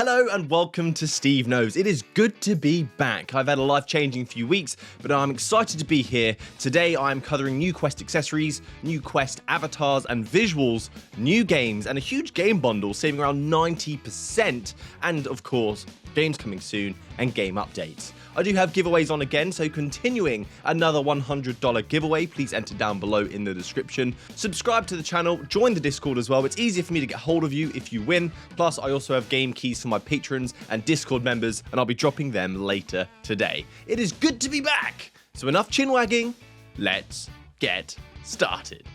Hello and welcome to SteveKnows. It is good to be back. I've had a life-changing few weeks, but I'm excited to be here. Today I'm covering new Quest accessories, new Quest avatars and visuals, new games, and a huge game bundle saving around 90%, and of course, games coming soon and game updates. I do have giveaways on again, so continuing another $100 giveaway. Please enter down below in the description. Subscribe to the channel, join the Discord as well. It's easier for me to get hold of you if you win. Plus, I also have game keys for my patrons and Discord members, and I'll be dropping them later today. It is good to be back. So enough chin wagging, let's get started.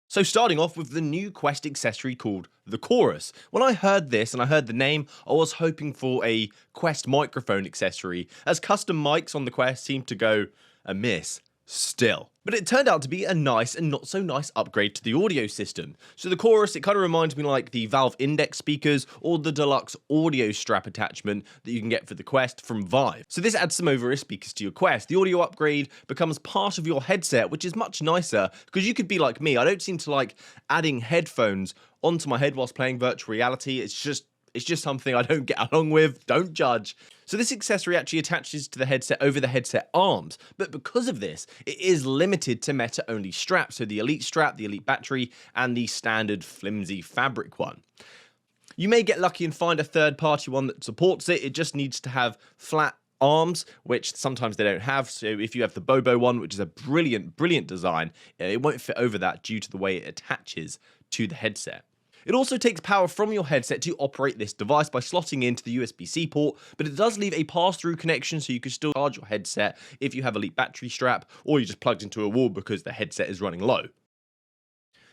So starting off with the new Quest accessory called the Chorus. When I heard this and I heard the name, I was hoping for a Quest microphone accessory, as custom mics on the Quest seem to go amiss still. But it turned out to be a nice and not so nice upgrade to the audio system. So the Chorus, it kind of reminds me like the Valve Index speakers or the deluxe audio strap attachment that you can get for the Quest from Vive. So this adds some over-ear speakers to your Quest. The audio upgrade becomes part of your headset, which is much nicer because you could be like me. I don't seem to like adding headphones onto my head whilst playing virtual reality. It's just something I don't get along with. Don't judge. So this accessory actually attaches to the headset over the headset arms, but because of this, it is limited to Meta-only straps, so the Elite strap, the Elite battery, and the standard flimsy fabric one. You may get lucky and find a third-party one that supports it. It just needs to have flat arms, which sometimes they don't have. So if you have the Bobo one, which is a brilliant design, it won't fit over that due to the way it attaches to the headset. It also takes power from your headset to operate this device by slotting into the USB-C port, but it does leave a pass-through connection so you can still charge your headset if you have Elite battery strap, or you just plugged into a wall because the headset is running low.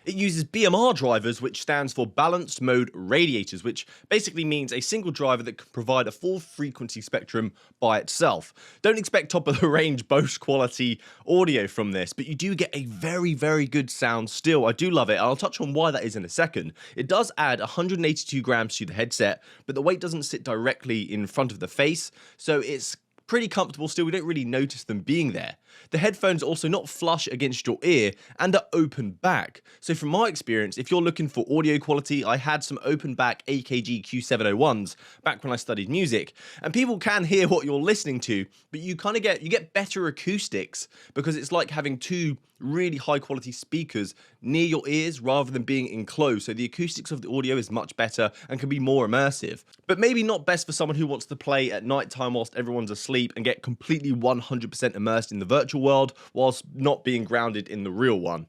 It uses BMR drivers, which stands for Balanced Mode Radiators, which basically means a single driver that can provide a full frequency spectrum by itself. Don't expect top-of-the-range Bose quality audio from this, but you do get a very good sound still. I do love it, and I'll touch on why that is in a second. It does add 182 grams to the headset, but the weight doesn't sit directly in front of the face, so it's pretty comfortable still. We don't really notice them being there. The headphones are also not flush against your ear and are open back. So from my experience, if you're looking for audio quality, I had some open back AKG Q701s back when I studied music, and people can hear what you're listening to, but you get better acoustics because it's like having two really high quality speakers near your ears rather than being enclosed, so the acoustics of the audio is much better and can be more immersive. But maybe not best for someone who wants to play at night time whilst everyone's asleep and get completely 100% immersed in the virtual world whilst not being grounded in the real one.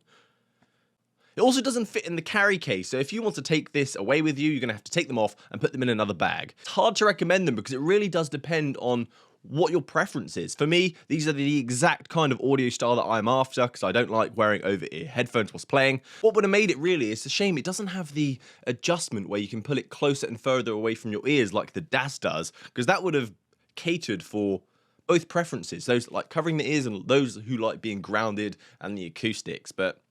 It also doesn't fit in the carry case, so if you want to take this away with you, you're going to have to take them off and put them in another bag. It's hard to recommend them because it really does depend on what your preference is. For me, these are the exact kind of audio style that I'm after because I don't like wearing over-ear headphones whilst playing. What would have made it really is a shame it doesn't have the adjustment where you can pull it closer and further away from your ears like the DAS does, because that would have catered for both preferences, those like covering the ears and those who like being grounded and the acoustics. But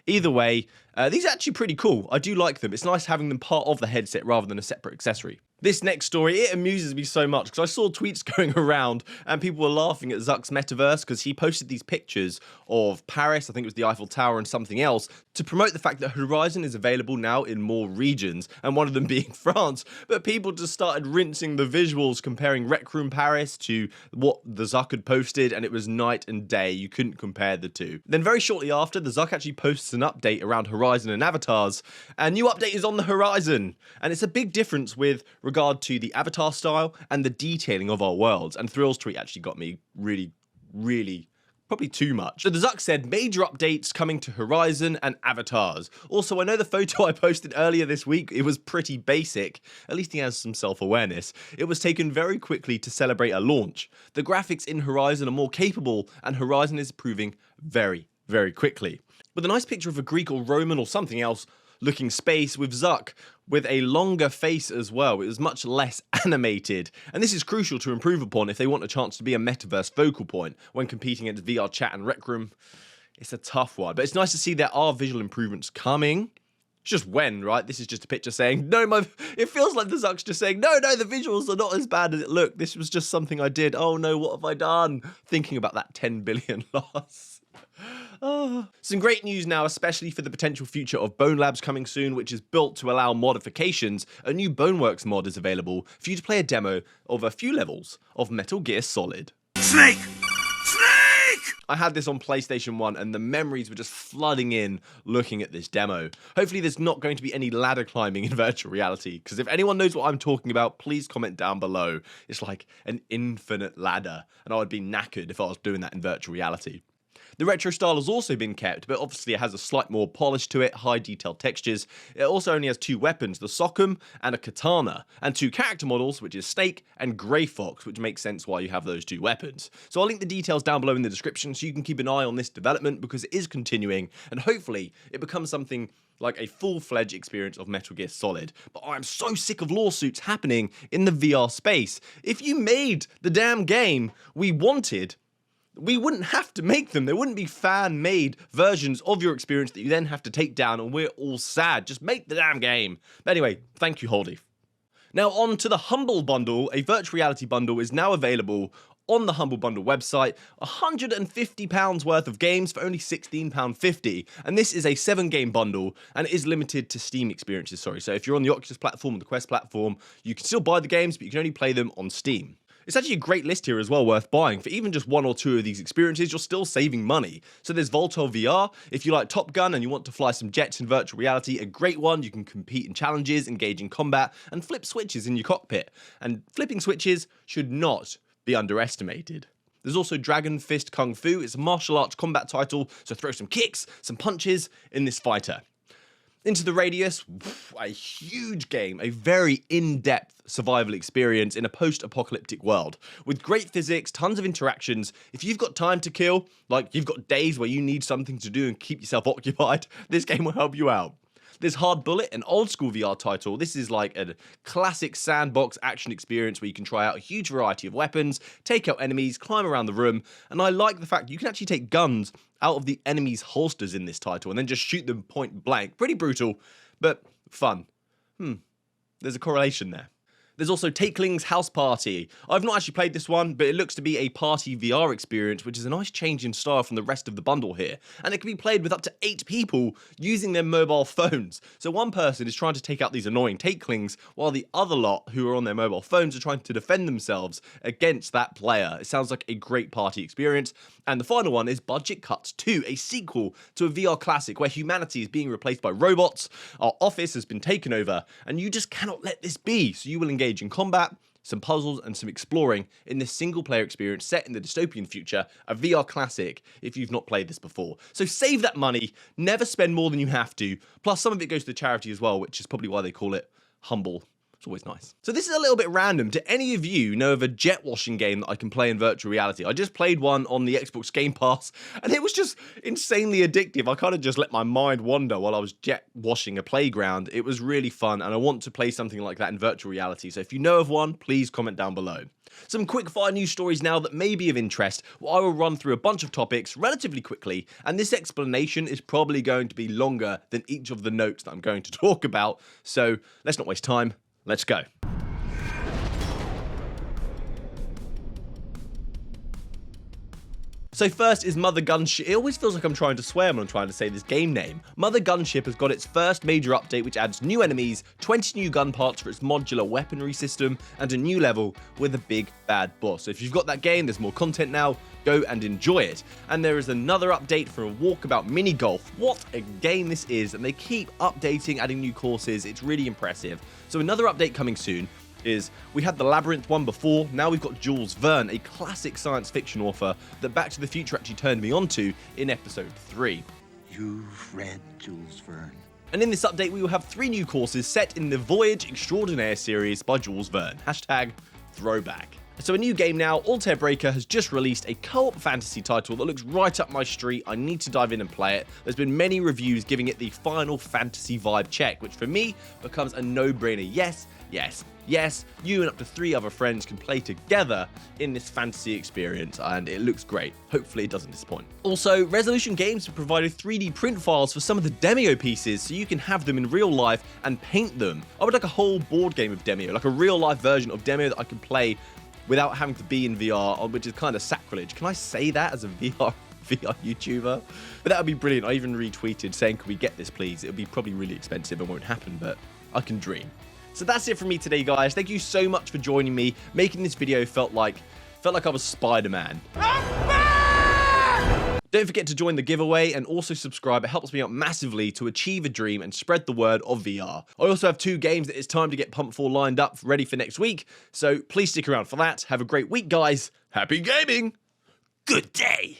either way, these are actually pretty cool. I do like them. It's nice having them part of the headset rather than a separate accessory. This next story, it amuses me so much because I saw tweets going around and people were laughing at Zuck's metaverse because he posted these pictures of Paris, I think it was the Eiffel Tower and something else, to promote the fact that Horizon is available now in more regions, and one of them being France. But people just started rinsing the visuals, comparing Rec Room Paris to what the Zuck had posted, and it was night and day. You couldn't compare the two. Then very shortly after, the Zuck actually posts an update around Horizon and avatars. A new update is on the horizon, and it's a big difference with regard to the avatar style and the detailing of our worlds. And Thrill's tweet actually got me really probably too much. So the Zuck said, major updates coming to Horizon and avatars. Also, I know the photo I posted earlier this week, it was pretty basic. At least he has some self-awareness. It was taken very quickly to celebrate a launch. The graphics in Horizon are more capable, and Horizon is improving very quickly. With a nice picture of a Greek or Roman or something else looking space with Zuck with a longer face as well. It was much less animated, and this is crucial to improve upon if they want a chance to be a metaverse focal point when competing against VR chat and Rec Room. It's a tough one, but it's nice to see there are visual improvements coming. It's just when, right? This is just a picture saying, no, it feels like the Zuck's just saying, no, the visuals are not as bad as it looked. This was just something I did. Oh no, what have I done? Thinking about that 10 billion loss. Some great news now, especially for the potential future of Bone Labs coming soon, which is built to allow modifications. A new Boneworks mod is available for you to play a demo of a few levels of Metal Gear Solid. Snake! Snake! I had this on PlayStation 1 and the memories were just flooding in looking at this demo. Hopefully there's not going to be any ladder climbing in virtual reality, because if anyone knows what I'm talking about, please comment down below. It's like an infinite ladder, and I would be knackered if I was doing that in virtual reality. The retro style has also been kept, but obviously it has a slight more polish to it, high detailed textures. It also only has two weapons, the Sockum and a katana, and two character models, which is Snake and Grey Fox, which makes sense why you have those two weapons. So I'll link the details down below in the description so you can keep an eye on this development, because it is continuing, and hopefully it becomes something like a full-fledged experience of Metal Gear Solid. But I'm so sick of lawsuits happening in the VR space. If you made the damn game we wanted, we wouldn't have to make them. There wouldn't be fan-made versions of your experience that you then have to take down, and we're all sad. Just make the damn game. But anyway, thank you, Holdy. Now on to the Humble Bundle. A virtual reality bundle is now available on the Humble Bundle website. £150 worth of games for only £16.50. And this is a 7-game bundle, and it is limited to Steam experiences, So if you're on the Oculus platform or the Quest platform, you can still buy the games, but you can only play them on Steam. It's actually a great list here as well, worth buying. For even just one or two of these experiences, you're still saving money. So there's Voltol VR. If you like Top Gun and you want to fly some jets in virtual reality, a great one. You can compete in challenges, engage in combat, and flip switches in your cockpit. And flipping switches should not be underestimated. There's also Dragon Fist Kung Fu. It's a martial arts combat title, so throw some kicks, some punches in this fighter. Into the Radius, a huge game, a very in-depth survival experience in a post-apocalyptic world. With great physics, tons of interactions. If you've got time to kill, like you've got days where you need something to do and keep yourself occupied, this game will help you out. There's Hard Bullet, an old school VR title. This is like a classic sandbox action experience where you can try out a huge variety of weapons, take out enemies, climb around the room, and I like the fact you can actually take guns out of the enemies' holsters in this title and then just shoot them point blank. Pretty brutal, but fun. There's a correlation there. There's also Takeling's House Party. I've not actually played this one, but it looks to be a party VR experience, which is a nice change in style from the rest of the bundle here. And it can be played with up to 8 people using their mobile phones. So one person is trying to take out these annoying Takelings, while the other lot who are on their mobile phones are trying to defend themselves against that player. It sounds like a great party experience. And the final one is Budget Cuts 2, a sequel to a VR classic where humanity is being replaced by robots, our office has been taken over, and you just cannot let this be. So you will engage in combat, some puzzles, and some exploring in this single-player experience set in the dystopian future, a VR classic if you've not played this before. So save that money, never spend more than you have to, plus some of it goes to charity as well, which is probably why they call it humble. It's always nice. So this is a little bit random. Do any of you know of a jet washing game that I can play in virtual reality? I just played one on the Xbox Game Pass, and it was just insanely addictive. I kind of just let my mind wander while I was jet washing a playground. It was really fun, and I want to play something like that in virtual reality. So if you know of one, please comment down below. Some quick fire news stories now that may be of interest. Well, I will run through a bunch of topics relatively quickly, and this explanation is probably going to be longer than each of the notes that I'm going to talk about. So let's not waste time. Let's go. So first is Mother Gunship. It always feels like I'm trying to swear when I'm trying to say this game name. Mother Gunship has got its first major update, which adds new enemies, 20 new gun parts for its modular weaponry system, and a new level with a big bad boss. So if you've got that game, there's more content now. Go and enjoy it. And there is another update for a walkabout mini golf. What a game this is, and they keep updating, adding new courses. It's really impressive. So another update coming soon is we had the Labyrinth one before, now we've got Jules Verne, a classic science fiction author that Back to the Future actually turned me onto in episode 3. You've read Jules Verne. And in this update we will have 3 new courses set in the Voyage Extraordinaire series by Jules Verne. Hashtag throwback. So a new game now, Altair Breaker has just released a co-op fantasy title that looks right up my street. I need to dive in and play it. There's been many reviews giving it the Final Fantasy vibe check, which for me becomes a no-brainer. Yes, yes, yes, you and up to 3 other friends can play together in this fantasy experience, and it looks great. Hopefully it doesn't disappoint. Also, Resolution Games have provided 3D print files for some of the Demeo pieces, so you can have them in real life and paint them. I would like a whole board game of Demeo, like a real-life version of Demeo that I can play without having to be in VR, which is kind of sacrilege. Can I say that as a VR VR YouTuber. But that would be brilliant. I even retweeted saying, can we get this, please? It would be probably really expensive and won't happen, but I can dream. So that's it from me today, guys. Thank you so much for joining me. Making this video felt like I was Spider-Man. Don't forget to join the giveaway and also subscribe. It helps me out massively to achieve a dream and spread the word of VR. I also have 2 games that it's time to get pumped for lined up, ready for next week. So please stick around for that. Have a great week, guys. Happy gaming. Good day.